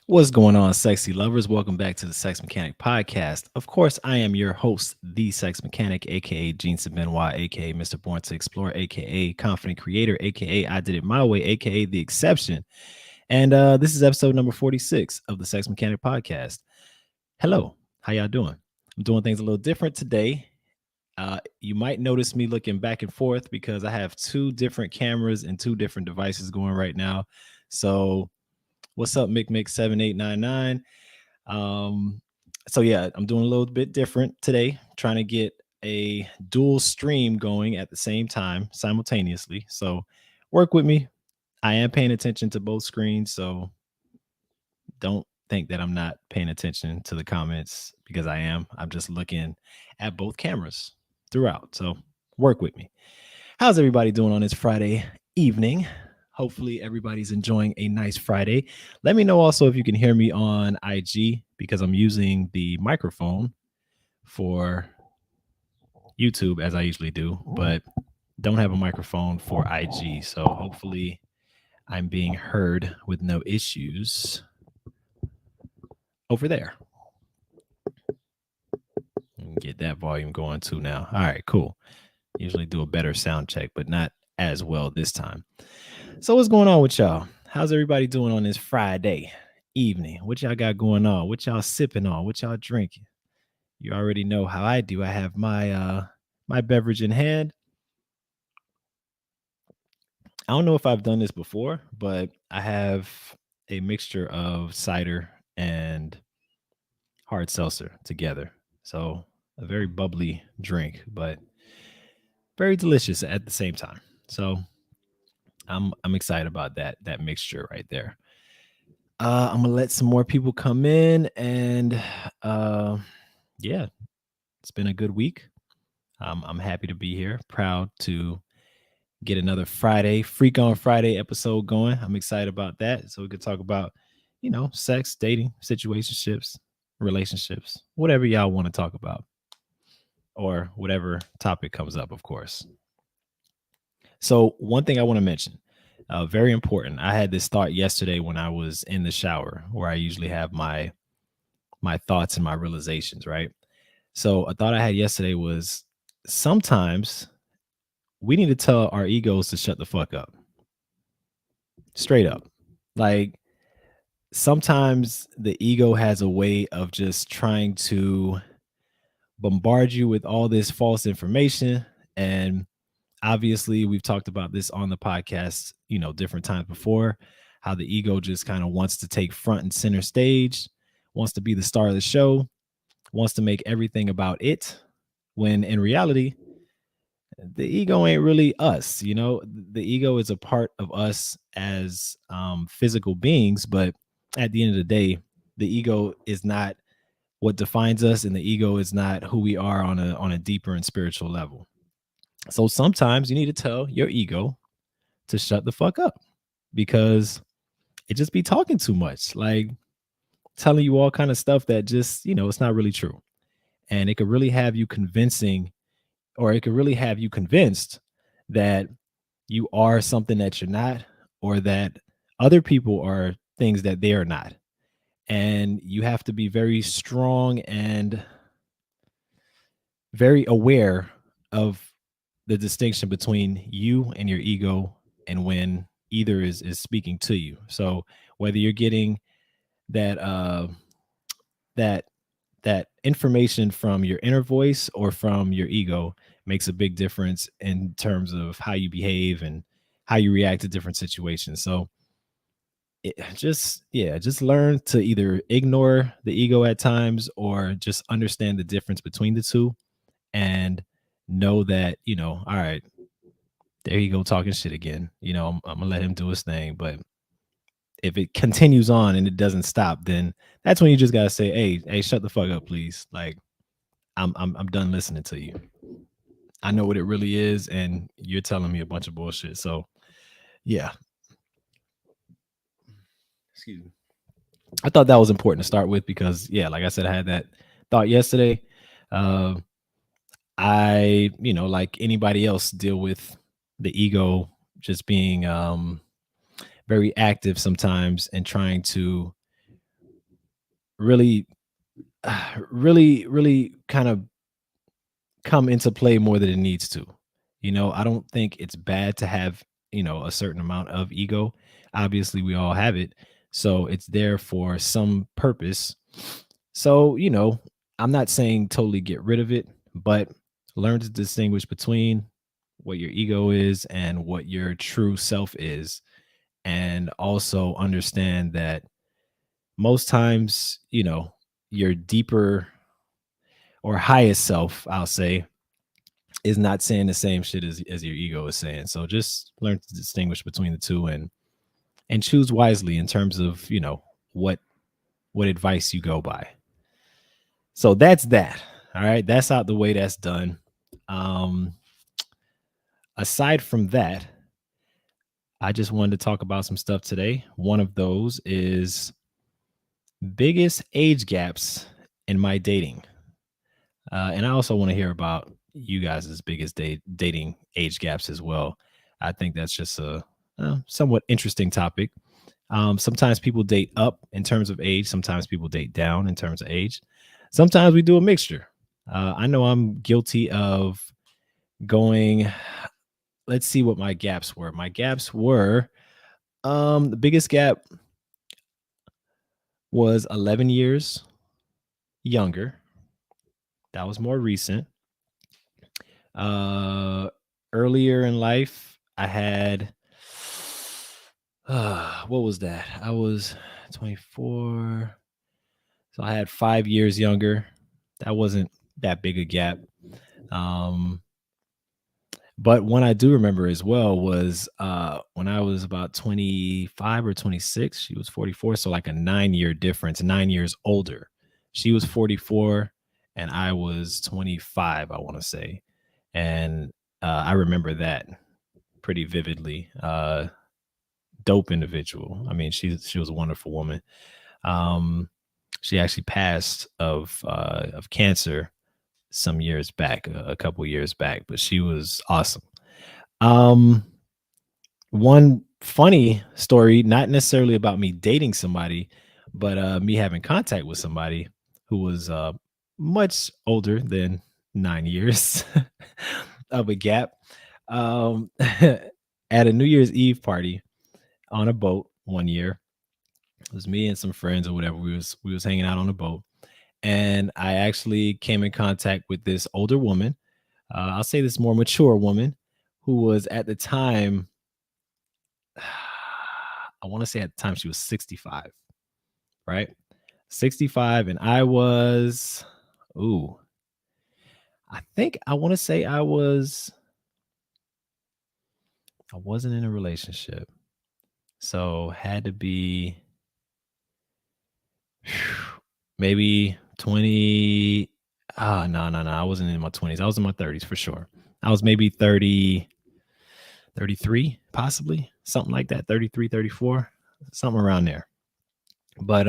What's going on, sexy lovers? Welcome back to the Sex Mechanic podcast. Of course, I am your host, the Sex Mechanic, aka Gene Benoit, aka Mr. Born to Explore, aka Confident Creator, aka I Did It My Way, aka The Exception. And this is episode number 46 of the Sex Mechanic podcast. Hello, how y'all doing? I'm doing things a little different today. You might notice me looking back and forth because I have two different cameras and two different devices going right now. So what's up, McMick7899? So yeah, I'm doing a little bit different today, trying to get a dual stream going at the same time simultaneously. So work with me. I am paying attention to both screens, so don't think that I'm not paying attention to the comments because I am. I'm just looking at both cameras throughout. So work with me. How's everybody doing on this Friday evening? Hopefully, everybody's enjoying a nice Friday. Let me know also if you can hear me on IG because I'm using the microphone for YouTube as I usually do, but don't have a microphone for IG. So hopefully, I'm being heard with no issues over there. Get that volume going too now. All right, cool. Usually do a better sound check, but not as well this time. So what's going on with y'all? How's everybody doing on this Friday evening? What y'all got going on? What y'all sipping on? What y'all drinking? You already know how I do. I have my beverage in hand. I don't know if I've done this before, but I have a mixture of cider and hard seltzer together. So a very bubbly drink, but very delicious at the same time. So I'm excited about that mixture right there. I'm gonna let some more people come in, and uh, yeah, it's been a good week. I'm happy to be here. Proud to get another Friday Freak on Friday episode going. I'm excited about that, so we could talk about sex, dating, situationships, relationships, whatever y'all want to talk about, or whatever topic comes up, of course. So one thing I want to mention, very important. I had this thought yesterday when I was in the shower, where I usually have my thoughts and my realizations, right? So a thought I had yesterday was sometimes we need to tell our egos to shut the fuck up. Straight up. Like sometimes the ego has a way of just trying to bombard you with all this false information. And obviously we've talked about this on the podcast, different times before, how the ego just kind of wants to take front and center stage, wants to be the star of the show, wants to make everything about it, when in reality the ego ain't really us. The ego is a part of us as physical beings, but at the end of the day, the ego is not what defines us, and the ego is not who we are on a deeper and spiritual level. So sometimes you need to tell your ego to shut the fuck up because it just be talking too much, like telling you all kind of stuff that just it's not really true, and it could really have you convincing, or it could really have you convinced that you are something that you're not, or that other people are things that they are not. And you have to be very strong and very aware of the distinction between you and your ego, and when either is speaking to you. So whether you're getting that that that information from your inner voice or from your ego makes a big difference in terms of how you behave and how you react to different situations. So just learn to either ignore the ego at times, or just understand the difference between the two, and know that all right, there you go talking shit again. I'm gonna let him do his thing, but if it continues on and it doesn't stop, then that's when you just gotta say, hey, shut the fuck up, please. Like I'm done listening to you. I know what it really is, and you're telling me a bunch of bullshit. So yeah, excuse me. I thought that was important to start with because yeah, like I said, I had that thought yesterday. Uh, I, like anybody else, deal with the ego just being very active sometimes and trying to really, really kind of come into play more than it needs to. I don't think it's bad to have, a certain amount of ego. Obviously, we all have it. So it's there for some purpose. So, I'm not saying totally get rid of it, but learn to distinguish between what your ego is and what your true self is. And also understand that most times, your deeper or highest self, I'll say, is not saying the same shit as your ego is saying. So just learn to distinguish between the two and choose wisely in terms of, what what advice you go by. So that's that. All right. That's out the way. That's done. Um, Aside from that, I just wanted to talk about some stuff today. One of those is biggest age gaps in my dating. And I also want to hear about you guys' biggest dating age gaps as well. I think that's just a somewhat interesting topic. Sometimes people date up in terms of age. Sometimes people date down in terms of age. Sometimes we do a mixture. I know I'm guilty of going. Let's see what my gaps were. My gaps were the biggest gap was 11 years younger. That was more recent. Uh, Earlier in life, I had what was that? I was 24, so I had 5 years younger. That wasn't that big a gap. Um, but one I do remember as well was when I was about 25 or 26. She was 44, so like a 9 year difference, 9 years older. She was 44, and I was 25, I want to say. And I remember that pretty vividly. Dope individual. I mean, she was a wonderful woman. Um, she actually passed of cancer some years back, a couple years back, but she was awesome. Um, One funny story, not necessarily about me dating somebody, but me having contact with somebody who was much older than 9 years of a gap. At a New Year's Eve party on a boat one year, it was me and some friends or whatever. We was hanging out on a boat, and I actually came in contact with this older woman. I'll say this more mature woman who was at the time, I want to say at the time she was 65, right? 65, and I was, ooh, I think I want to say I wasn't in a relationship. So had to be maybe 20. No, no, no. I wasn't in my 20s. I was in my 30s for sure. I was maybe 30, 33, possibly something like that. 33, 34, something around there. But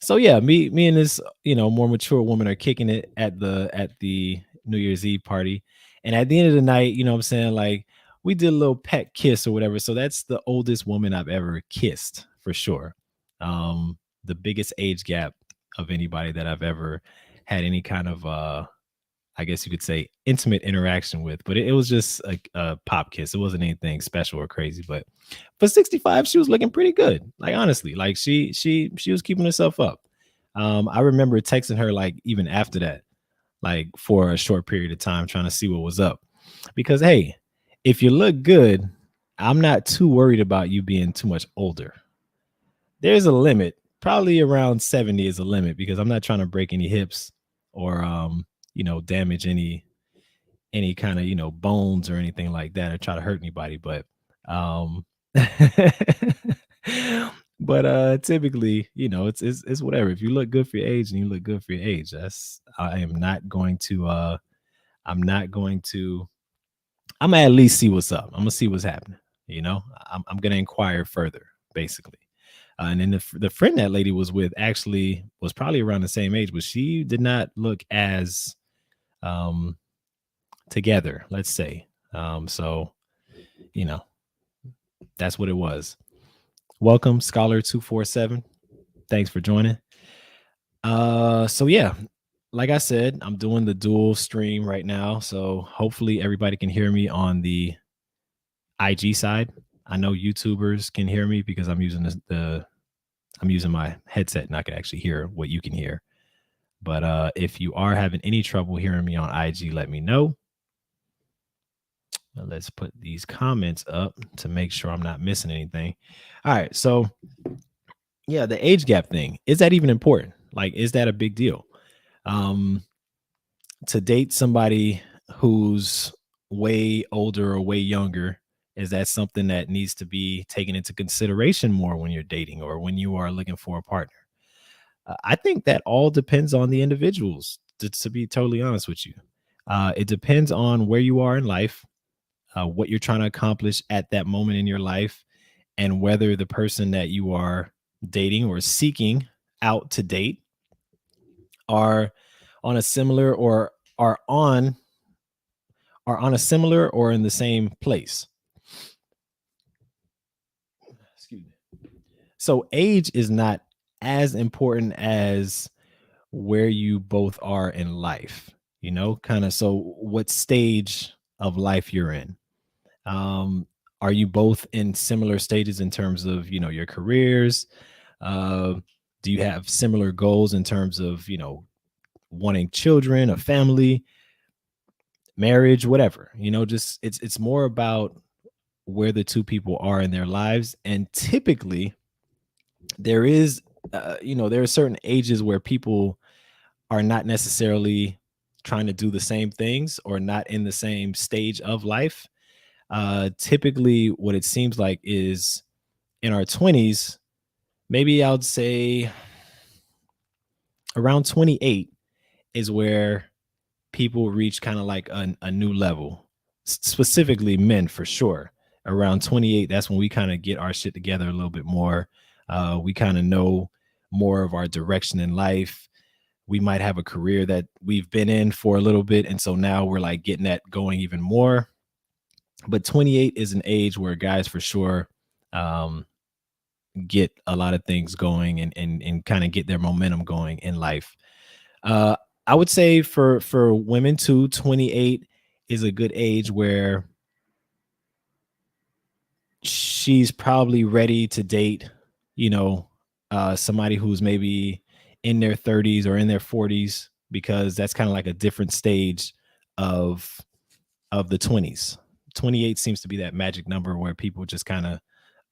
so yeah, me and this, more mature woman are kicking it at the New Year's Eve party. And at the end of the night, you know what I'm saying, like we did a little pet kiss or whatever. So that's the oldest woman I've ever kissed for sure. The biggest age gap of anybody that I've ever had any kind of I guess you could say intimate interaction with, but it was just a pop kiss. It wasn't anything special or crazy, but for 65, she was looking pretty good. Like honestly, like she was keeping herself up. I remember texting her like even after that, like for a short period of time, trying to see what was up. Because hey, if you look good, I'm not too worried about you being too much older. There's a limit. Probably around 70 is a limit because I'm not trying to break any hips or damage any kind of bones or anything like that or try to hurt anybody. But um but typically, it's whatever. If you look good for your age and you look good for your age, that's I am not going to I'm not going to I'm gonna at least see what's up. I'm gonna see what's happening. I'm gonna inquire further, basically. And then the friend that lady was with actually was probably around the same age, but she did not look as um together, let's say. So you know, that's what it was. Welcome, Scholar 247. Thanks for joining. So yeah, like I said, I'm doing the dual stream right now, so hopefully everybody can hear me on the IG side. I know YouTubers can hear me because I'm using the I'm using my headset and I can actually hear what you can hear. But if you are having any trouble hearing me on IG, let me know. Let's put these comments up to make sure I'm not missing anything. All right, so yeah, the age gap thing, is that even important? Like, is that a big deal? Um, to date somebody who's way older or way younger, is that something that needs to be taken into consideration more when you're dating or when you are looking for a partner? I think that all depends on the individuals, to be totally honest with you. It depends on where you are in life, what you're trying to accomplish at that moment in your life, and whether the person that you are dating or seeking out to date are on a similar or are on are on a similar or in the same place. Excuse me. So age is not as important as where you both are in life, kind of. So what stage of life you're in. Um, are you both in similar stages in terms of, your careers? Uh, do you have similar goals in terms of, wanting children, a family, marriage, whatever? Just it's more about where the two people are in their lives. And typically there is there are certain ages where people are not necessarily trying to do the same things or not in the same stage of life. Typically what it seems like is in our 20s, maybe I would say around 28 is where people reach kind of like a new level. Specifically men, for sure. Around 28, that's when we kind of get our shit together a little bit more. We kind of know more of our direction in life. We might have a career that we've been in for a little bit, and so now we're like getting that going even more. But 28 is an age where guys for sure um, get a lot of things going and kind of get their momentum going in life. Uh, I would say for women too, 28 is a good age where she's probably ready to date, you know, somebody who's maybe in their 30s or in their 40s, because that's kind of like a different stage of the 20s. 28 seems to be that magic number where people just kind of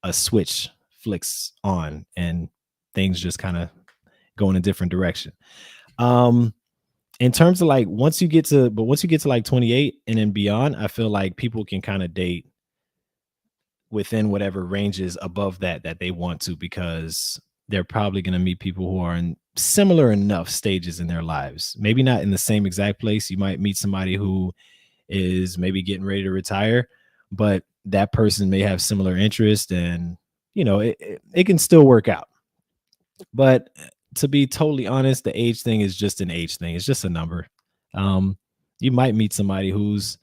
a switch flicks on and things just kind of go in a different direction. Um, in terms of like once you get to like 28 and then beyond, I feel like people can kind of date within whatever ranges above that they want to, because they're probably going to meet people who are in similar enough stages in their lives. Maybe not in the same exact place. You might meet somebody who is maybe getting ready to retire, but that person may have similar interest, and it can still work out. But to be totally honest, the age thing is just an age thing. It's just a number. Um, you might meet somebody who's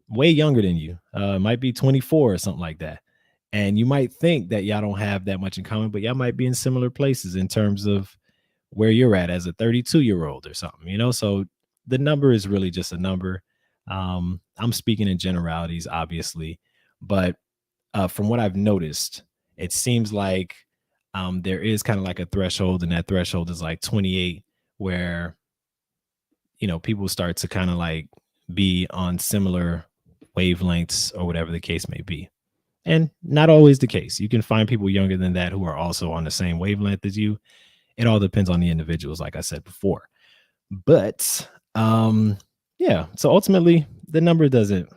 way younger than you, might be 24 or something like that. And you might think that y'all don't have that much in common, but y'all might be in similar places in terms of where you're at as a 32-year-old or something, So the number is really just a number. I'm speaking in generalities, obviously, but from what I've noticed, it seems like there is kind of like a threshold, and that threshold is like 28, where people start to kind of like be on similar wavelengths or whatever the case may be. And not always the case. You can find people younger than that who are also on the same wavelength as you. It all depends on the individuals, like I said before. But yeah, so ultimately the number doesn't.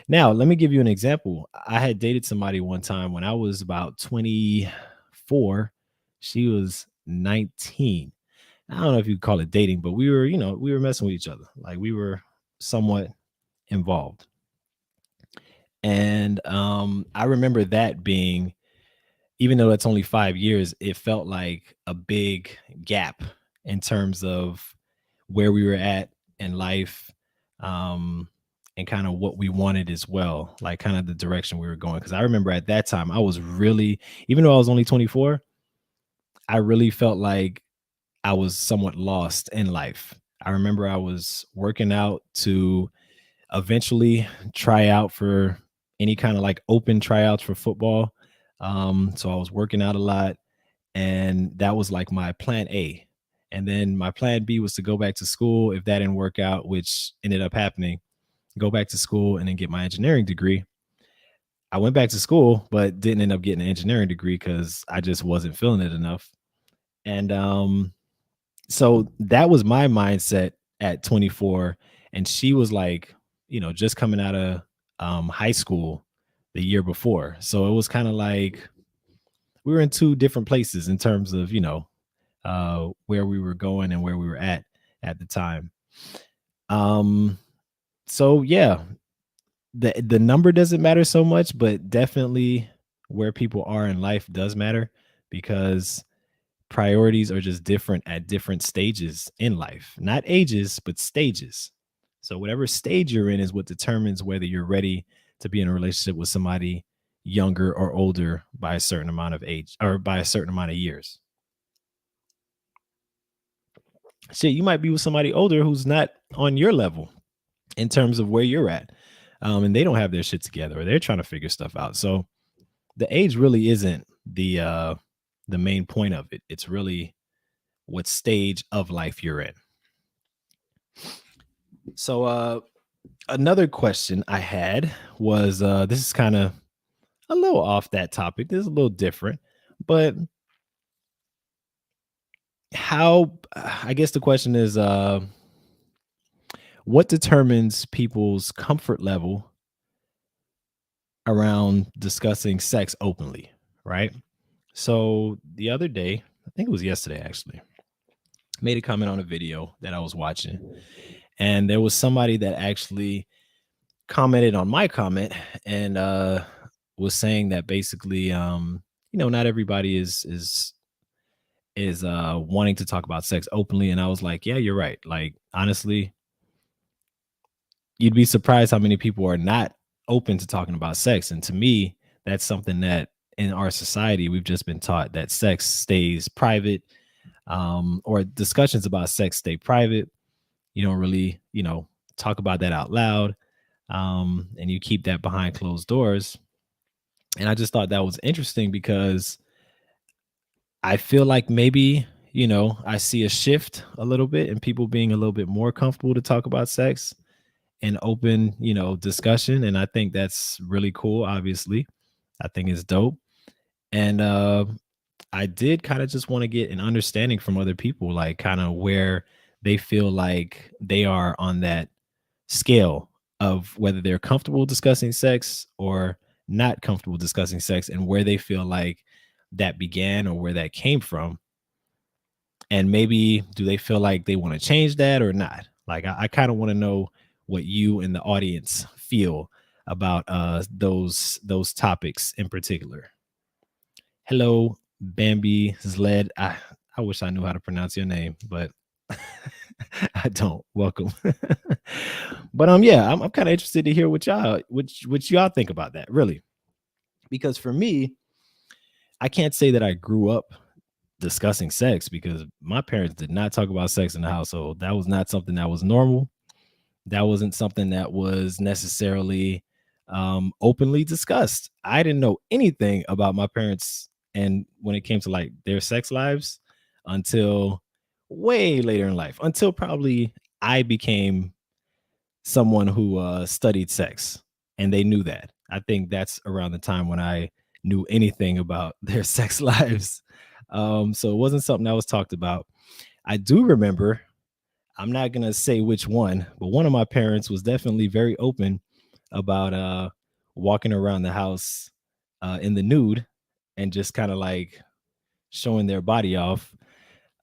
Now, let me give you an example. I had dated somebody one time when I was about 24. She was 19. I don't know if you call it dating, but we were messing with each other. Like, we were somewhat involved. And I remember that being, even though that's only 5 years, it felt like a big gap in terms of where we were at in life, um, and kind of what we wanted as well, like kind of the direction we were going. Because I remember at that time, I was really, even though I was only 24, I really felt like I was somewhat lost in life. I remember I was working out to eventually try out for any kind of like open tryouts for football. So I was working out a lot, and that was like my plan A. And then my plan B was to go back to school if that didn't work out, which ended up happening. Go back to school and then get my engineering degree. I went back to school, but didn't end up getting an engineering degree because I just wasn't feeling it enough. And so that was my mindset at 24. And she was like, just coming out of high school the year before. So it was kind of like we were in two different places in terms of, where we were going and where we were at the time. Um, so yeah, the number doesn't matter so much, but definitely where people are in life does matter because priorities are just different at different stages in life, not ages, but stages. So whatever stage you're in is what determines whether you're ready to be in a relationship with somebody younger or older by a certain amount of age or by a certain amount of years. Shit, you might be with somebody older who's not on your level in terms of where you're at. And they don't have their shit together or they're trying to figure stuff out. So the age really isn't the main point of it. It's really what stage of life you're in. So another question I had was this is kind of a little off that topic. This is a little different, but how I guess the question is what determines people's comfort level around discussing sex openly, right? So the other day, I think it was yesterday actually, made a comment on a video that I was watching, and there was somebody that actually commented on my comment and was saying that basically not everybody is wanting to talk about sex openly, and I was like, yeah, you're right. Like honestly, you'd be surprised how many people are not open to talking about sex. And to me, that's something that in our society we've just been taught that sex stays private, or discussions about sex stay private. You don't really, talk about that out loud, and you keep that behind closed doors. And I just thought that was interesting because I feel like maybe, I see a shift a little bit and people being a little bit more comfortable to talk about sex and open, discussion. And I think that's really cool, obviously. I think it's dope. And I did kind of just want to get an understanding from other people, like kind of where they feel like they are on that scale of whether they're comfortable discussing sex or not comfortable discussing sex and where they feel like that began or where that came from. And maybe do they feel like they want to change that or not? Like I kind of want to know what you and the audience feel about those topics in particular. Hello, Bambi Zled. I wish I knew how to pronounce your name, but I don't. Welcome. But yeah, I'm kind of interested to hear what y'all think about that, really. Because for me, I can't say that I grew up discussing sex because my parents did not talk about sex in the household. That was not something that was normal. That wasn't something that was necessarily openly discussed. I didn't know anything about my parents and when it came to like their sex lives until way later in life, until probably I became someone who studied sex and they knew that. I think that's around the time when I knew anything about their sex lives. So it wasn't something that was talked about. I do remember, I'm not going to say which one, but one of my parents was definitely very open about walking around the house in the nude and just kind of like showing their body off.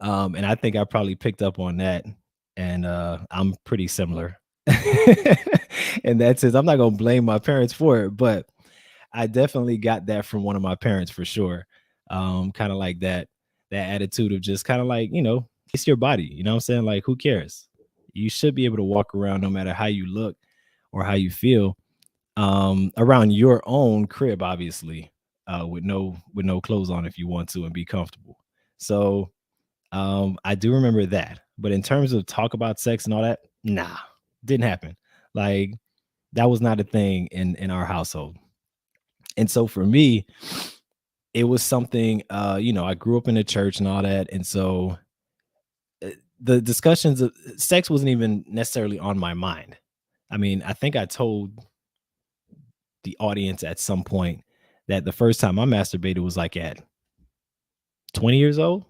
And I think I probably picked up on that. And I'm pretty similar. And that's it. I'm not gonna blame my parents for it, but I definitely got that from one of my parents for sure. Kind of like that attitude of just kind of like, it's your body, you know what I'm saying? Like, who cares? You should be able to walk around no matter how you look or how you feel, around your own crib, obviously, with no clothes on if you want to and be comfortable. So I do remember that. But in terms of talk about sex and all that, nah, didn't happen. Like that was not a thing in our household. And so for me, it was something I grew up in the church and all that. And so the discussions of sex wasn't even necessarily on my mind. I mean, I think I told the audience at some point that the first time I masturbated was like at 20 years old.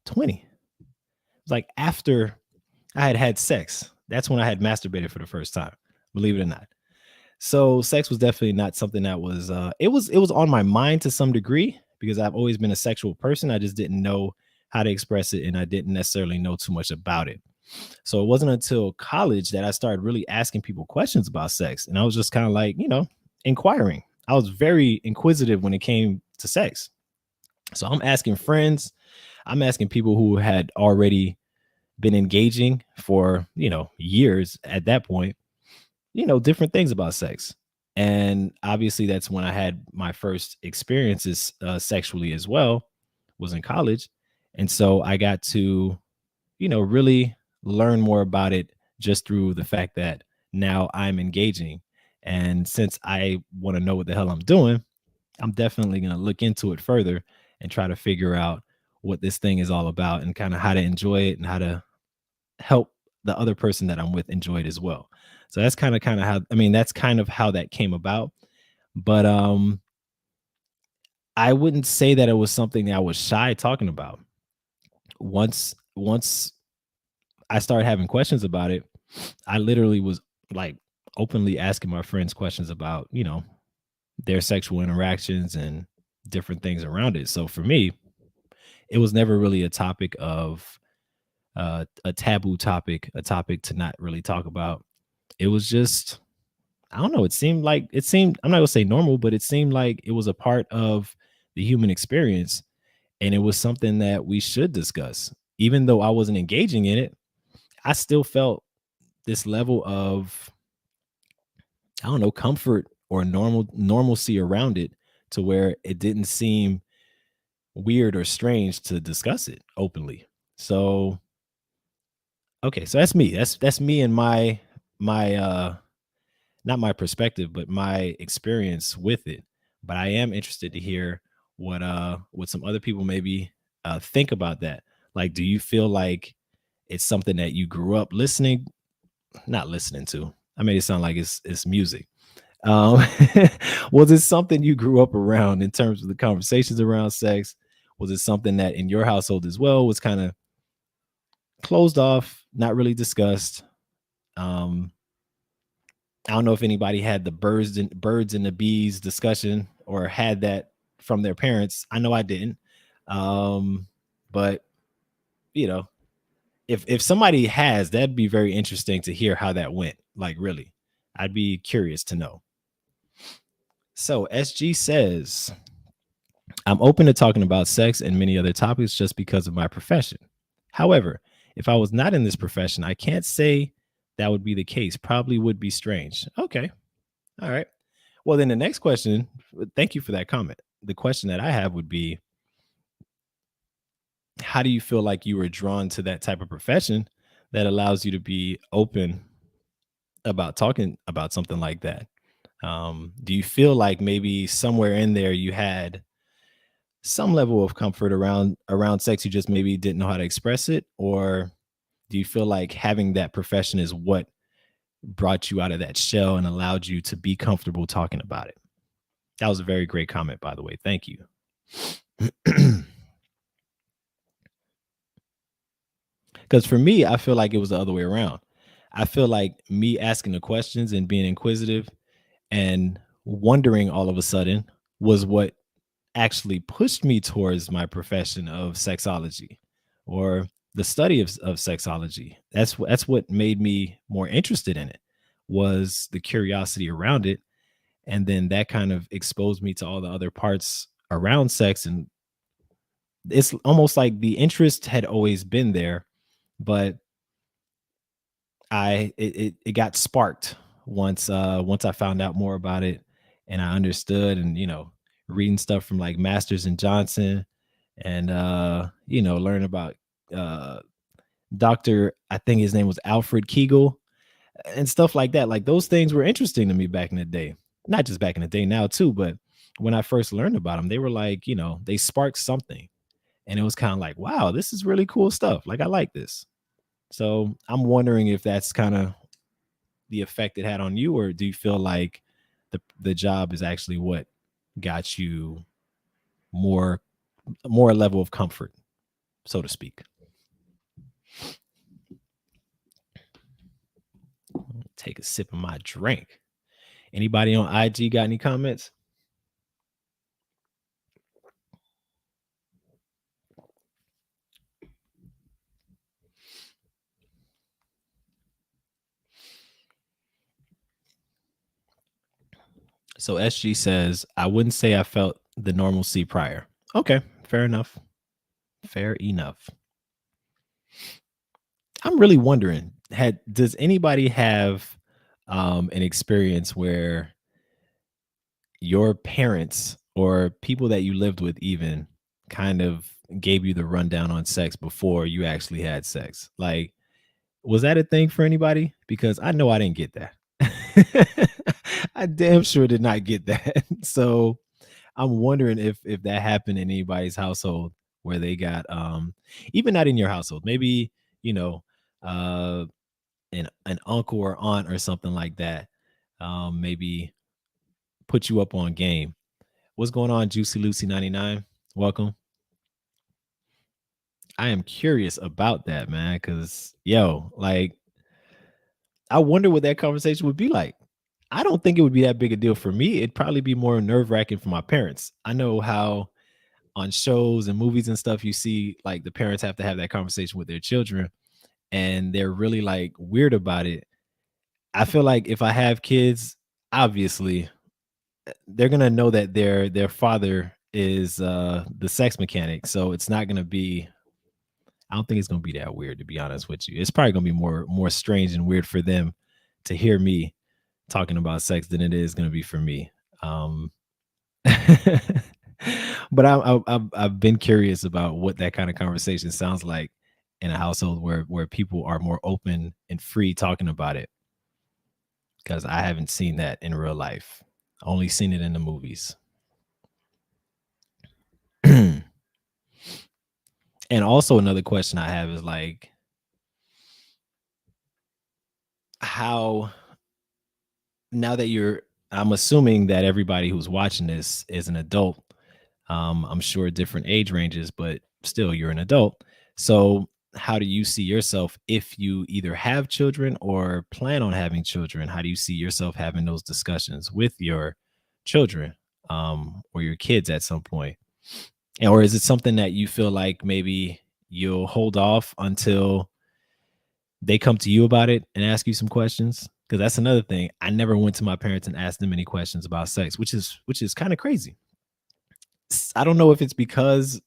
20. It's like after I had had sex. That's when I had masturbated for the first time, believe it or not. So sex was definitely not something that was it was on my mind to some degree because I've always been a sexual person. I just didn't know how to express it and I didn't necessarily know too much about it. So it wasn't until college that I started really asking people questions about sex. And I was just kind of like, inquiring. I was very inquisitive when it came to sex. So I'm asking friends, I'm asking people who had already been engaging for, years at that point, different things about sex. And obviously that's when I had my first experiences sexually as well, was in college. And so I got to really learn more about it just through the fact that now I'm engaging. And since I want to know what the hell I'm doing, I'm definitely going to look into it further and try to figure out what this thing is all about and kind of how to enjoy it and how to help the other person that I'm with enjoy it as well. So that's kind of how that's kind of how that came about. But I wouldn't say that it was something that I was shy talking about. Once I started having questions about it, I literally was like openly asking my friends questions about, their sexual interactions and different things around it. So for me, it was never really a topic of a taboo topic, a topic to not really talk about. It was just, I don't know, I'm not gonna say normal, but it seemed like it was a part of the human experience and it was something that we should discuss. Even though I wasn't engaging in it, I still felt this level of, I don't know, comfort or normalcy around it to where it didn't seem weird or strange to discuss it openly. So, okay, so that's me. That's me and my not my perspective, but my experience with it. But I am interested to hear what some other people maybe think about that. Like, do you feel like it's something that you grew up not listening to? I made it sound like it's music. Um, was it something you grew up around in terms of the conversations around sex? Was it something that in your household as well was kind of closed off, not really discussed? Um, I don't know if anybody had the birds and the bees discussion or had that from their parents. I know I didn't. But you know, if somebody has, that'd be very interesting to hear how that went. Like really. I'd be curious to know. So SG says, I'm open to talking about sex and many other topics just because of my profession. However, if I was not in this profession, I can't say that would be the case. Probably would be strange. Okay. All right. Well, then the next question, thank you for that comment. The question that I have would be, how do you feel like you were drawn to that type of profession that allows you to be open about talking about something like that? Do you feel like maybe somewhere in there you had some level of comfort around sex, you just maybe didn't know how to express it? Or do you feel like having that profession is what brought you out of that shell and allowed you to be comfortable talking about it? That was a very great comment, by the way. Thank you. Because for me, I feel like it was the other way around. I feel like me asking the questions and being inquisitive and wondering all of a sudden was what actually pushed me towards my profession of sexology or the study of sexology. That's what made me more interested in it, was the curiosity around it. And then that kind of exposed me to all the other parts around sex. And it's almost like the interest had always been there, but it got sparked once I found out more about it and I understood, and reading stuff from like Masters and Johnson and learn about uh Dr. I think his name was Alfred Kegel and stuff like that. Like those things were interesting to me back in the day. Not just back in the day now too, but when I first learned about them, they were like, they sparked something. And it was kind of like, wow, this is really cool stuff. Like I like this. So I'm wondering if that's kind of the effect it had on you, or do you feel like the job is actually what got you more more level of comfort, so to speak? Take a sip of my drink. Anybody on IG got any comments? So SG says, I wouldn't say I felt the normalcy prior. Okay, fair enough. Fair enough. I'm really wondering, does anybody have an experience where your parents or people that you lived with even kind of gave you the rundown on sex before you actually had sex? Like, was that a thing for anybody? Because I know I didn't get that. I damn sure did not get that. So I'm wondering if that happened in anybody's household where they got even not in your household, maybe, you know, uh an uncle or aunt or something like that. Maybe put you up on game. What's going on, Juicy Lucy 99? Welcome. I am curious about that, man, because like I wonder what that conversation would be like. I don't think it would be that big a deal for me. It'd probably be more nerve wracking for my parents. I know how on shows and movies and stuff you see like the parents have to have that conversation with their children and they're really like weird about it. I feel like if I have kids, obviously they're gonna know that their father is the sex mechanic. So it's not gonna be, I don't think it's gonna be that weird, to be honest with you. It's probably gonna be more strange and weird for them to hear me talking about sex than it is gonna be for me. Um but I've been curious about what that kind of conversation sounds like in a household where people are more open and free talking about it, because I haven't seen that in real life. Only seen it in the movies. And also another question I have is like, how, now that you're, I'm assuming that everybody who's watching this is an adult. I'm sure different age ranges, but still you're an adult. So how do you see yourself if you either have children or plan on having children? How do you see yourself having those discussions with your children, or your kids at some point? Or is it something that you feel like maybe you'll hold off until they come to you about it and ask you some questions? Because that's another thing. I never went to my parents and asked them any questions about sex, which is kind of crazy. I don't know if it's because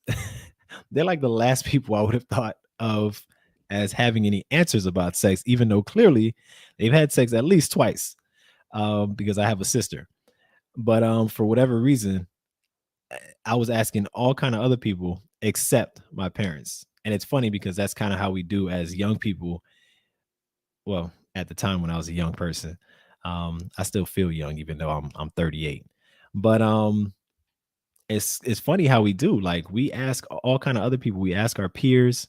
they're like the last people I would have thought of as having any answers about sex, even though clearly they've had sex at least twice. Because I have a sister. But for whatever reason, I was asking all kind of other people except my parents. And it's funny because that's kind of how we do as young people. Well, at the time when I was a young person, I still feel young even though I'm 38. But it's funny how we do. Like we ask all kind of other people. We ask our peers.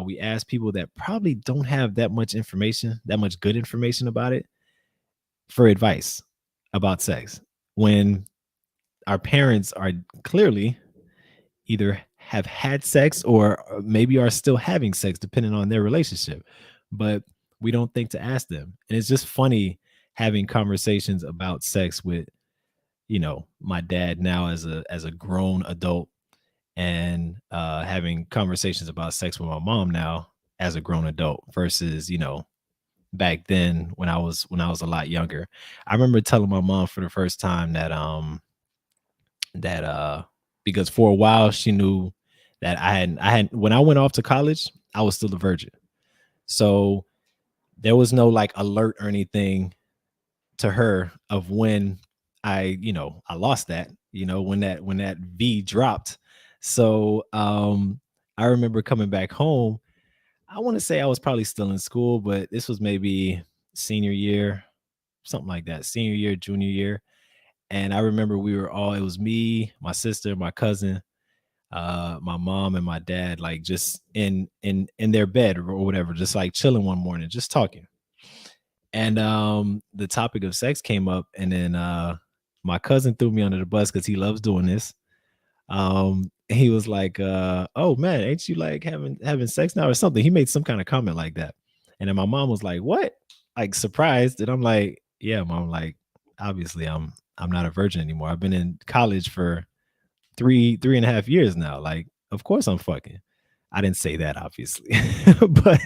We ask people that probably don't have that much information, that much good information about it, for advice about sex. When our parents are clearly either have had sex or maybe are still having sex, depending on their relationship. But we don't think to ask them. And it's just funny having conversations about sex with, my dad now as a grown adult, and having conversations about sex with my mom now as a grown adult versus, back then when I was a lot younger. I remember telling my mom for the first time that because for a while she knew that I had when I went off to college, I was still a virgin. So there was no like alert or anything to her of when I lost that, when that V dropped. So I remember coming back home I want to say I was probably still in school, but this was maybe senior year, something like that. Senior year, junior year. And I remember we were all, it was me, my sister, my cousin, my mom and my dad, like just in their bed or whatever, just like chilling one morning, just talking. And the topic of sex came up, and then my cousin threw me under the bus because he loves doing this. He was like, "Oh man, ain't you like having sex now or something?" He made some kind of comment like that, and then my mom was like, "What?" Like surprised, and I'm like, "Yeah, mom. Like, obviously, I'm not a virgin anymore. I've been in college for three and a half years now. Like, of course I'm fucking." I didn't say that, obviously, but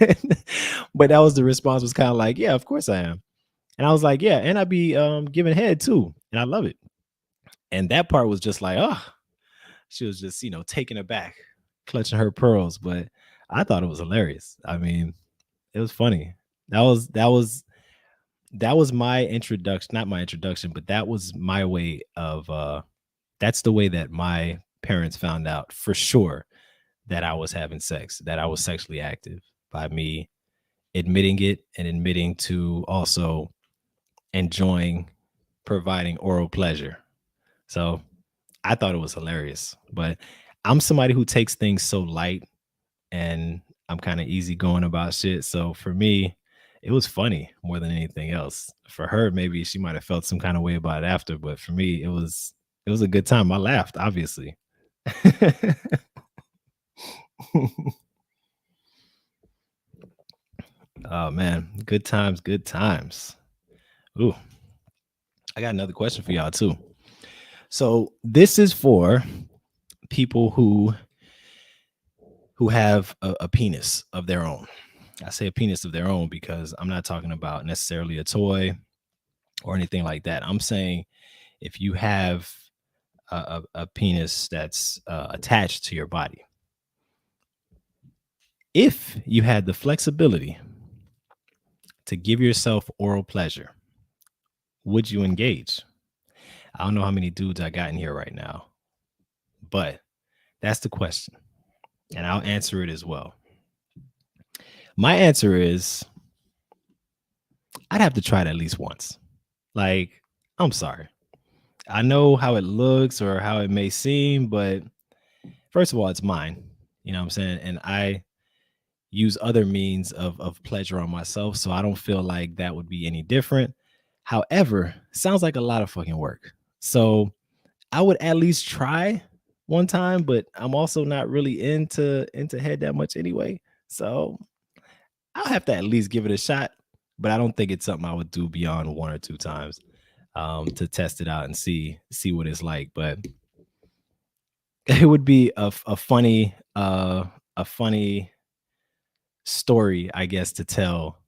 but that was the response. Was kind of like, "Yeah, of course I am," and I was like, "Yeah, and I be giving head too, and I love it." And that part was just like, oh, she was just, taken aback, clutching her pearls. But I thought it was hilarious. I mean, it was funny. That was my introduction, not my introduction, but that was my way of that's the way that my parents found out for sure that I was having sex, that I was sexually active, by me admitting it and admitting to also enjoying providing oral pleasure. So I thought it was hilarious. But I'm somebody who takes things so light, and I'm kind of easy going about shit. So for me, it was funny more than anything else. For her, maybe she might have felt some kind of way about it after, but for me, it was a good time. I laughed, obviously. Oh man, good times, good times. Ooh, I got another question for y'all too. So this is for people who have a penis of their own. I say a penis of their own because I'm not talking about necessarily a toy or anything like that. I'm saying if you have a penis that's attached to your body, if you had the flexibility to give yourself oral pleasure, would you engage? I don't know how many dudes I got in here right now, but that's the question. And I'll answer it as well. My answer is I'd have to try it at least once. Like, I'm sorry. I know how it looks or how it may seem, but first of all, it's mine. You know what I'm saying? And I use other means of pleasure on myself, so I don't feel like that would be any different. However, sounds like a lot of fucking work. So I would at least try one time, but I'm also not really into head that much anyway. So I'll have to at least give it a shot. But I don't think it's something I would do beyond one or two times to test it out and see what it's like. But it would be a funny story, I guess, to tell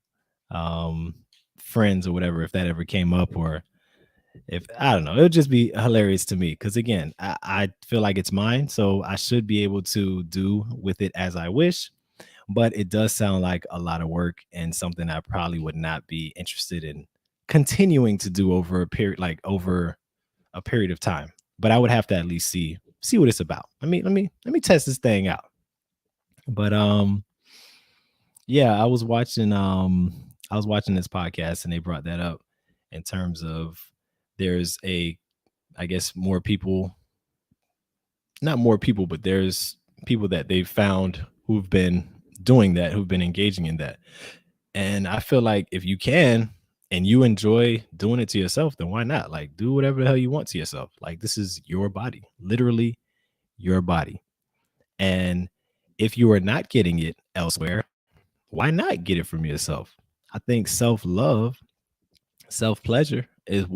um friends or whatever if that ever came up, or if I don't know, it would just be hilarious to me because again, I feel like it's mine, so I should be able to do with it as I wish. But it does sound like a lot of work and something I probably would not be interested in continuing to do over a period of time. But I would have to at least see what it's about. Let me test this thing out. But yeah, I was watching this podcast and they brought that up in terms of there's a I guess more people, not more people, but there's people that they've found who've been doing that, who've been engaging in that. And I feel like if you can and you enjoy doing it to yourself, then why not? Like do whatever the hell you want to yourself. Like this is your body, literally your body. And if you are not getting it elsewhere, why not get it from yourself? I think self-love, self-pleasure is uh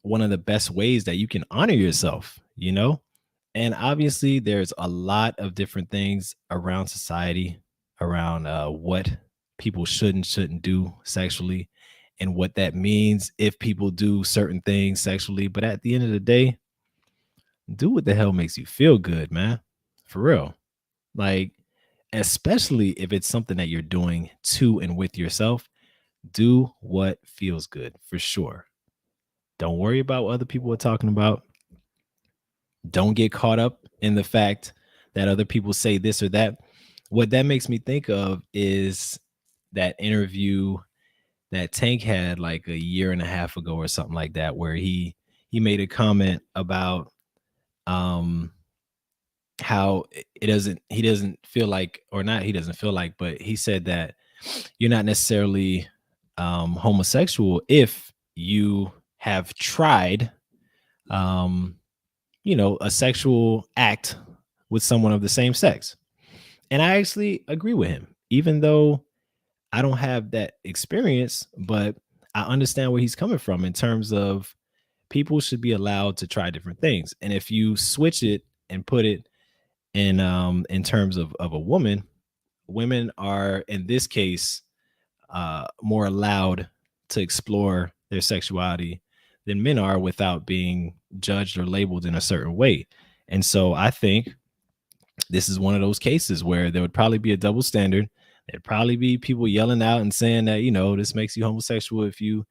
one of the best ways that you can honor yourself. And obviously there's a lot of different things around society around what people should and shouldn't do sexually and what that means if people do certain things sexually. But at the end of the day, do what the hell makes you feel good, man. For real. Like, especially if it's something that you're doing to and with yourself, do what feels good for sure. Don't worry about what other people are talking about. Don't get caught up in the fact that other people say this or that. What that makes me think of is that interview that Tank had like a year and a half ago or something like that, where he made a comment about um how it doesn't he doesn't feel like, or not he doesn't feel like, but he said that you're not necessarily homosexual if you have tried um a sexual act with someone of the same sex. And I actually agree with him, even though I don't have that experience, but I understand where he's coming from in terms of people should be allowed to try different things. And if you switch it and put it in terms of a woman, women are in this case more allowed to explore their sexuality than men are without being judged or labeled in a certain way. And so I think this is one of those cases where there would probably be a double standard. There'd probably be people yelling out and saying that, this makes you homosexual if you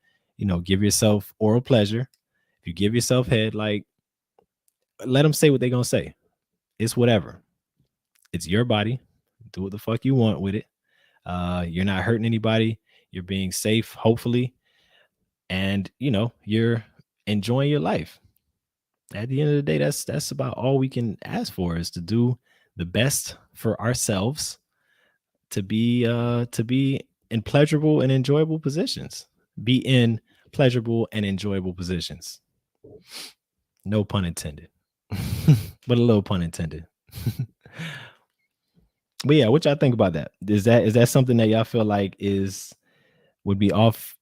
give yourself oral pleasure, if you give yourself head, like, let them say what they're going to say. It's whatever. It's your body. Do what the fuck you want with it. You're not hurting anybody. You're being safe, hopefully. And, you're enjoying your life. At the end of the day, that's about all we can ask for, is to do the best for ourselves, to be in pleasurable and enjoyable positions. Be in pleasurable and enjoyable positions. No pun intended. But a little pun intended. But yeah, what y'all think about that? Is that something that y'all feel like would be off,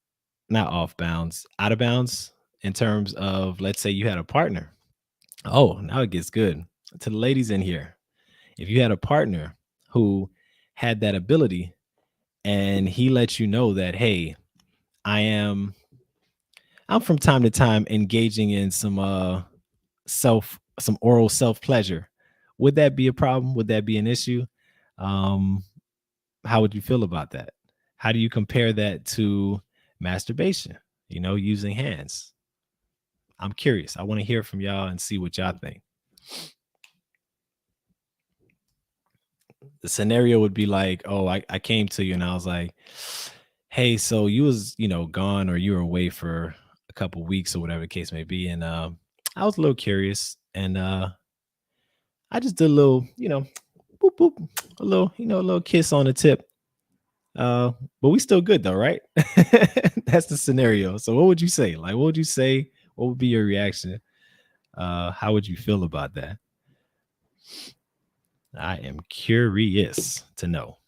not off bounds, out of bounds, in terms of, let's say you had a partner. Oh, now it gets good. To the ladies in here, if you had a partner who had that ability and he lets you know that, hey, I am I'm from time to time engaging in some oral self pleasure, would that be a problem? Would that be an issue? Um how would you feel about that? How do you compare that to masturbation, using hands? I'm curious. I want to hear from y'all and see what y'all think. The scenario would be like, oh, I came to you and I was like, hey, so you was, gone, or you were away for a couple weeks or whatever the case may be. And I was a little curious, and I just did a little, boop, boop, a little kiss on the tip. But we still good though, right? That's the scenario. So what would you say? Like, what would you say? What would be your reaction? How would you feel about that? I am curious to know.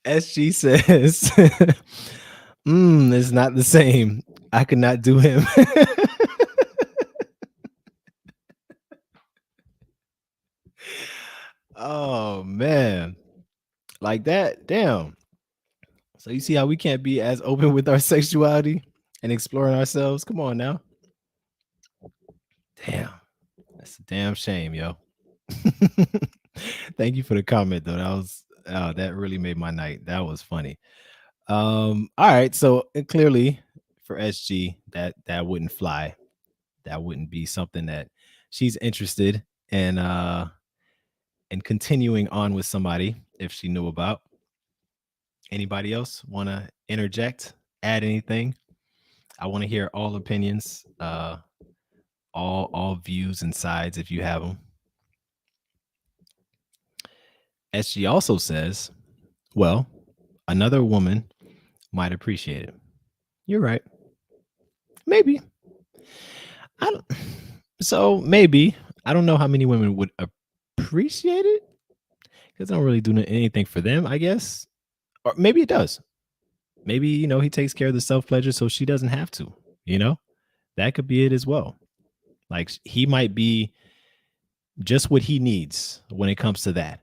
SG says, it's not the same. I could not do him. Oh man. Like that. Damn. So you see how we can't be as open with our sexuality and exploring ourselves? Come on now. Damn. That's a damn shame, yo. Thank you for the comment though. That really made my night. That was funny. All right. So clearly for SG, that wouldn't fly. That wouldn't be something that she's interested in continuing on with somebody if she knew about. Anybody else want to interject, add anything? I want to hear all opinions, all views and sides if you have them. SG also says, well, another woman might appreciate it. You're right. Maybe. I don't, so maybe. I don't know how many women would appreciate it because I don't really do anything for them, I guess. Or maybe it does. Maybe, he takes care of the self pleasure so she doesn't have to, you know? That could be it as well. Like he might be just what he needs when it comes to that.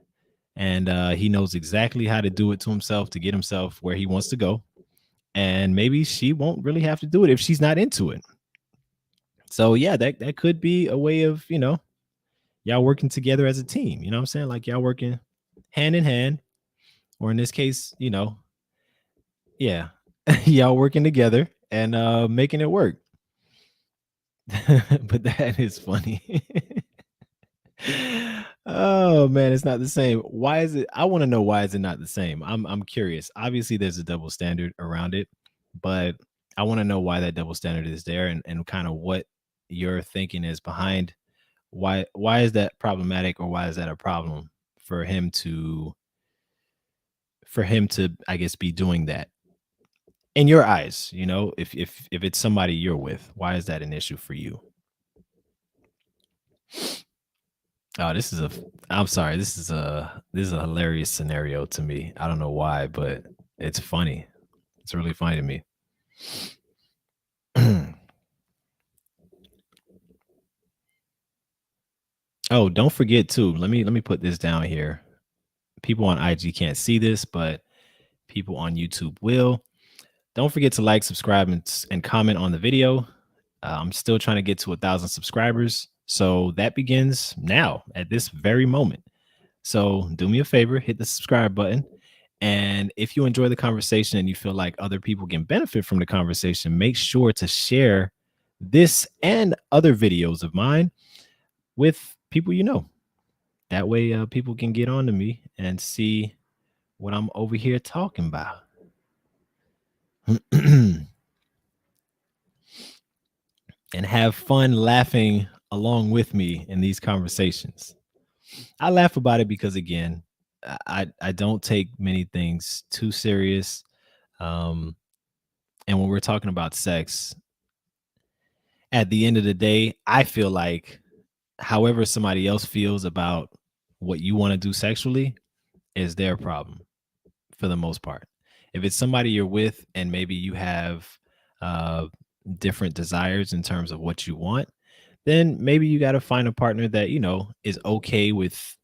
And he knows exactly how to do it to himself to get himself where he wants to go. And maybe she won't really have to do it if she's not into it. So yeah, that could be a way of, y'all working together as a team. You know what I'm saying? Like y'all working hand in hand, or in this case, yeah, y'all working together and making it work. But that is funny. Oh man, it's not the same. Why is it? I want to know why is it not the same. I'm curious. Obviously, there's a double standard around it, but I want to know why that double standard is there, and kind of what your thinking is behind why is that problematic, or why is that a problem for him to I guess be doing that in your eyes. If it's somebody you're with, why is that an issue for you? Oh, I'm sorry. This is a hilarious scenario to me. I don't know why, but it's funny. It's really funny to me. Oh, don't forget too. Let me put this down here. People on IG can't see this, but people on YouTube will. Don't forget to like, subscribe, and comment on the video. I'm still trying to get to 1,000 subscribers, so that begins now at this very moment. So do me a favor, hit the subscribe button. And if you enjoy the conversation and you feel like other people can benefit from the conversation, make sure to share this and other videos of mine with people you know. That way, people can get on to me and see what I'm over here talking about. And have fun laughing along with me in these conversations. I laugh about it because, again, I don't take many things too serious. Um, and when we're talking about sex, at the end of the day, I feel like however somebody else feels about what you want to do sexually is their problem for the most part. If it's somebody you're with and maybe you have uh, different desires in terms of what you want, then maybe you got to find a partner that, is okay with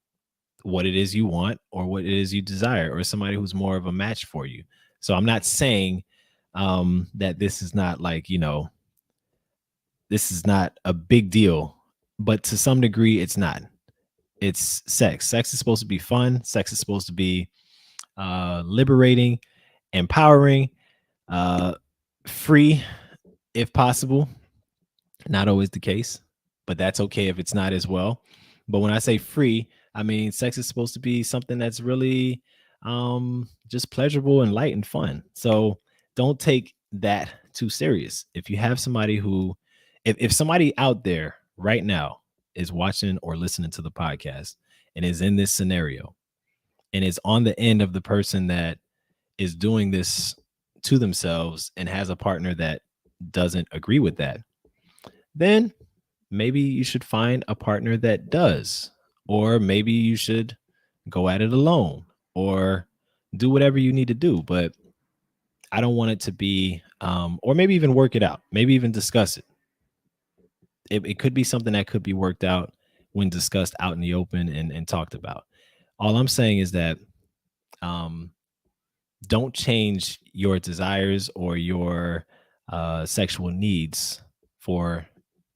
what it is you want or what it is you desire, or somebody who's more of a match for you. So I'm not saying that this is not like, this is not a big deal, but to some degree, it's not. It's sex. Sex is supposed to be fun. Sex is supposed to be liberating, empowering, uh, free, if possible. Not always the case, but that's okay if it's not as well. But when I say free, I mean sex is supposed to be something that's really just pleasurable and light and fun. So don't take that too serious. If you have somebody who if somebody out there right now is watching or listening to the podcast and is in this scenario and is on the end of the person that is doing this to themselves and has a partner that doesn't agree with that, then maybe you should find a partner that does, or maybe you should go at it alone, or do whatever you need to do. But I don't want it to be, or maybe even work it out, maybe even discuss it. It could be something that could be worked out when discussed out in the open and talked about. All I'm saying is that um, don't change your desires or your sexual needs for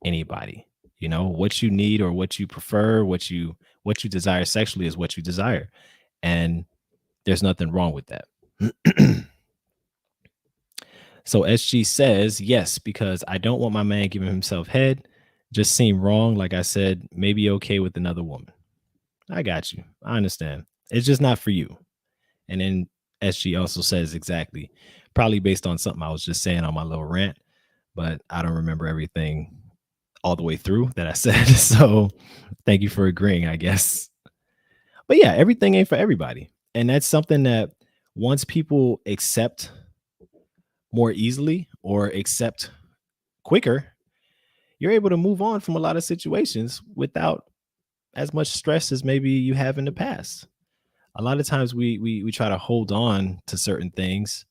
anybody. What you need or what you prefer, what you desire sexually is what you desire, and there's nothing wrong with that. So SG says yes, because I don't want my man giving himself head. Just seem wrong. Like I said, maybe okay with another woman. I got you. I understand. It's just not for you. And then SG also says exactly, probably based on something I was just saying on my little rant, but I don't remember everything all the way through that I said. So thank you for agreeing, I guess. But yeah, everything ain't for everybody. And that's something that once people accept more easily or accept quicker, you're able to move on from a lot of situations without as much stress as maybe you have in the past. A lot of times we try to hold on to certain things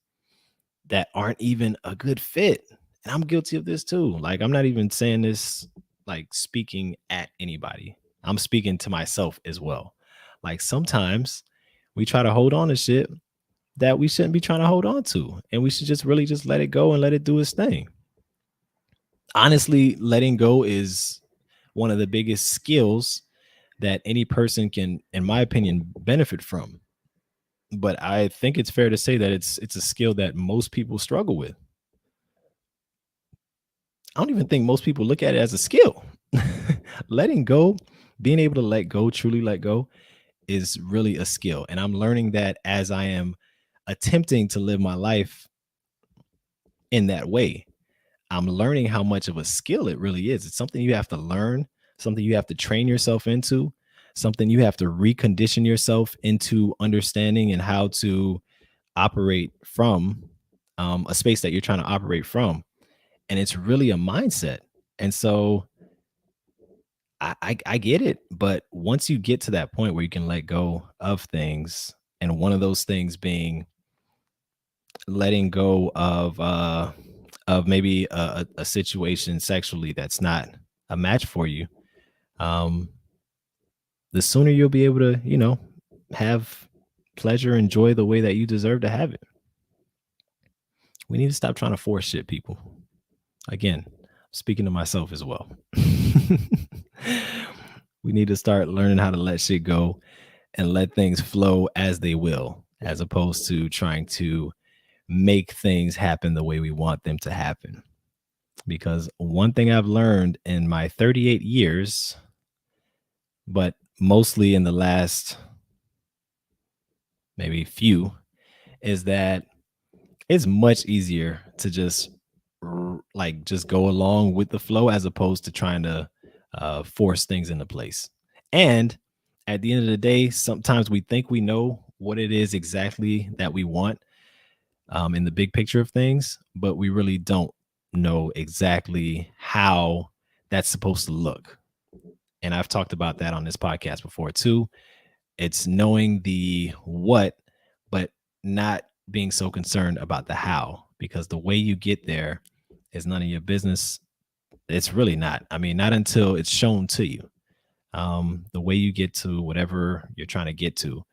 that aren't even a good fit. And I'm guilty of this too. Like, I'm not even saying this like speaking at anybody. I'm speaking to myself as well. Like, sometimes we try to hold on to shit that we shouldn't be trying to hold on to. And we should just really just let it go and let it do its thing. Honestly, letting go is one of the biggest skills that any person can, in my opinion, benefit from. But I think it's fair to say that it's a skill that most people struggle with. I don't even think most people look at it as a skill. Letting go, being able to let go, truly let go, is really a skill. And I'm learning that as I am attempting to live my life in that way. I'm learning how much of a skill it really is. It's something you have to learn, something you have to train yourself into, something you have to recondition yourself into understanding and how to operate from, a space that you're trying to operate from. And it's really a mindset. And so I get it, but once you get to that point where you can let go of things, and one of those things being letting go of maybe a situation sexually that's not a match for you, um, the sooner you'll be able to, have pleasure, enjoy the way that you deserve to have it. We need to stop trying to force shit, people. Again, speaking to myself as well. We need to start learning how to let shit go and let things flow as they will, as opposed to trying to make things happen the way we want them to happen. Because one thing I've learned in my 38 years, but mostly in the last maybe few, is that it's much easier to just like just go along with the flow as opposed to trying to force things into place. And at the end of the day, sometimes we think we know what it is exactly that we want, in the big picture of things, but we really don't know exactly how that's supposed to look. And I've talked about that on this podcast before too. It's knowing the what, but not being so concerned about the how, because the way you get there is none of your business. It's really not. I mean, not until it's shown to you. The way you get to whatever you're trying to get to,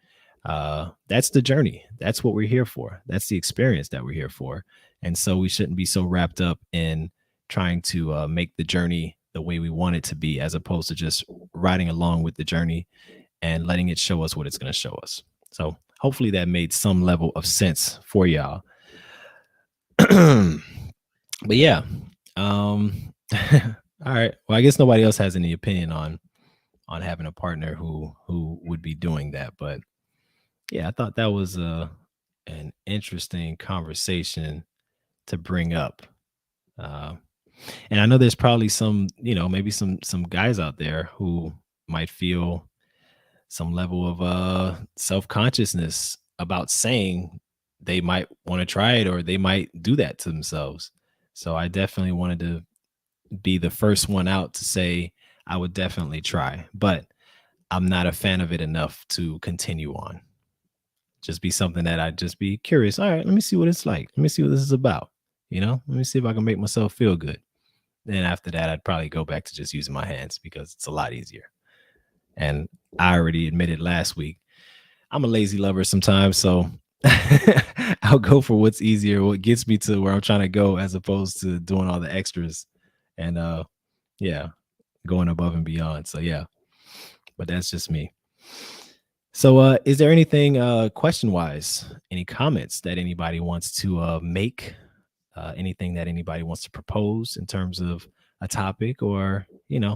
that's the journey. That's what we're here for. That's the experience that we're here for. And so we shouldn't be so wrapped up in trying to make the journey the way we want it to be, as opposed to just riding along with the journey and letting it show us what it's going to show us. So hopefully that made some level of sense for y'all. But yeah, all right. Well, I guess nobody else has any opinion on having a partner who would be doing that. But yeah, I thought that was an interesting conversation to bring up. Uh, and I know there's probably some, maybe some guys out there who might feel some level of self-consciousness about saying they might want to try it or they might do that to themselves. So I definitely wanted to be the first one out to say I would definitely try, but I'm not a fan of it enough to continue on. Just be something that I'd just be curious. All right, let me see what it's like. Let me see what this is about. Let me see if I can make myself feel good. Then after that, I'd probably go back to just using my hands because it's a lot easier. And I already admitted last week, I'm a lazy lover sometimes. So I'll go for what's easier, what gets me to where I'm trying to go, as opposed to doing all the extras and yeah, going above and beyond. So yeah, but that's just me. So is there anything question wise, any comments that anybody wants to make, anything that anybody wants to propose in terms of a topic, or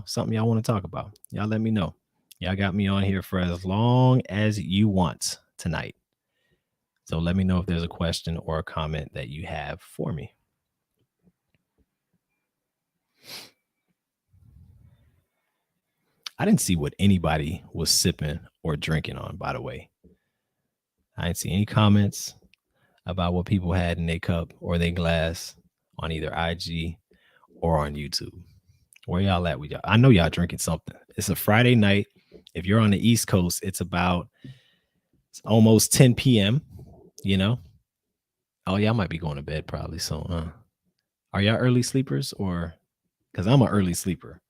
something y'all want to talk about? Y'all let me know. Y'all got me on here for as long as you want tonight. So let me know if there's a question or a comment that you have for me. I didn't see what anybody was sipping or drinking on, by the way. I didn't see any comments about what people had in their cup or their glass on either IG or on YouTube. Where y'all at with y'all? I know y'all drinking something. It's a Friday night. If you're on the East Coast, it's almost 10 p.m. You know? Oh, y'all might be going to bed probably. So are y'all early sleepers, or because I'm an early sleeper?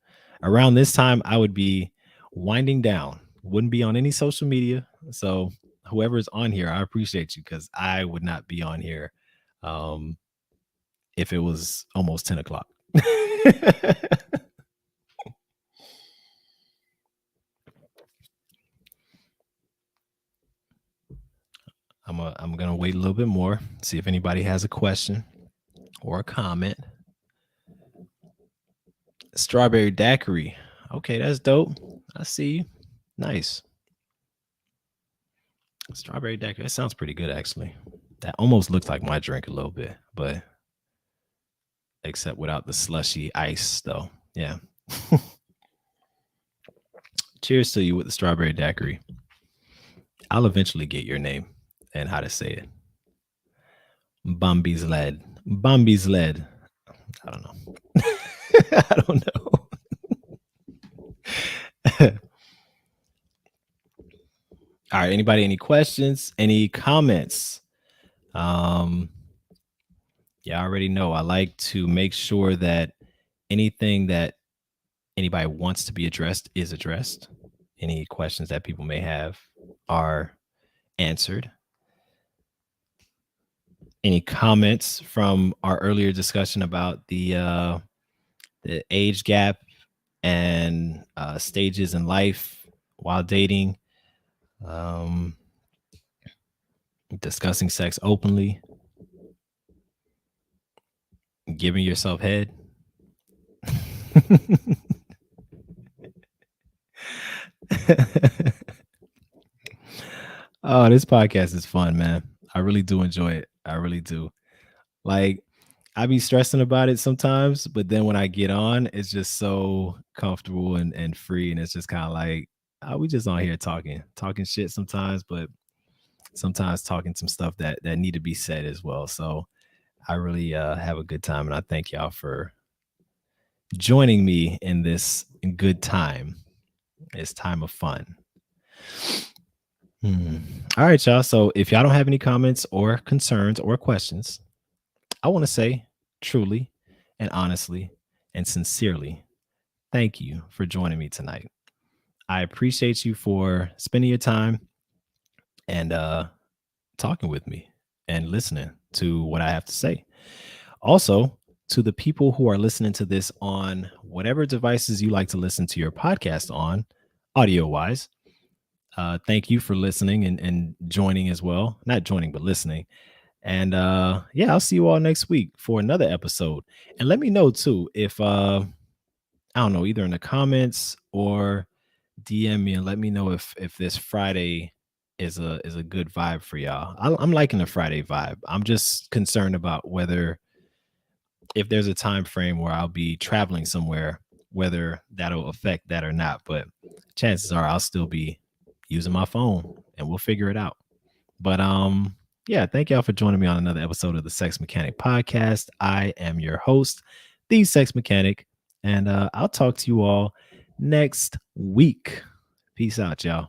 Around this time, I would be winding down, wouldn't be on any social media. So whoever's on here, I appreciate you, because I would not be on here if it was almost 10 o'clock. I'm gonna wait a little bit more, see if anybody has a question or a comment. Strawberry daiquiri. Okay, that's dope. I see you. Nice. Strawberry daiquiri. That sounds pretty good, actually. That almost looks like my drink a little bit, but except without the slushy ice, though. Yeah. Cheers to you with the strawberry daiquiri. I'll eventually get your name and how to say it. Bambi's lead. Bambi's lead. I don't know. I don't know. All right. Anybody, any questions? Any comments? Yeah, I already know. I like to make sure that anything that anybody wants to be addressed is addressed. Any questions that people may have are answered. Any comments from our earlier discussion about the age gap and stages in life while dating, um, discussing sex openly, giving yourself head. Oh, this podcast is fun, man. I really do enjoy it. I really do. Like, I be stressing about it sometimes, but then when I get on, it's just so comfortable and free, and it's just kind of like, we just on here talking shit sometimes, but sometimes talking some stuff that need to be said as well. So I really have a good time, and I thank y'all for joining me in this good time. It's time of fun. All right, y'all. So if y'all don't have any comments or concerns or questions, I want to say truly and honestly and sincerely, thank you for joining me tonight. I appreciate you for spending your time and talking with me and listening to what I have to say. Also, to the people who are listening to this on whatever devices you like to listen to your podcast on, audio wise, thank you for listening and joining as well. Not joining, but listening. And yeah, I'll see you all next week for another episode. And let me know too if I don't know, either in the comments or DM me and let me know if this Friday is a good vibe for y'all. I'm liking the Friday vibe. I'm just concerned about whether if there's a time frame where I'll be traveling somewhere, whether that'll affect that or not. But chances are I'll still be using my phone and we'll figure it out. But yeah, thank y'all for joining me on another episode of the Sex Mechanic podcast. I am your host, the Sex Mechanic, and I'll talk to you all next week. Peace out, y'all.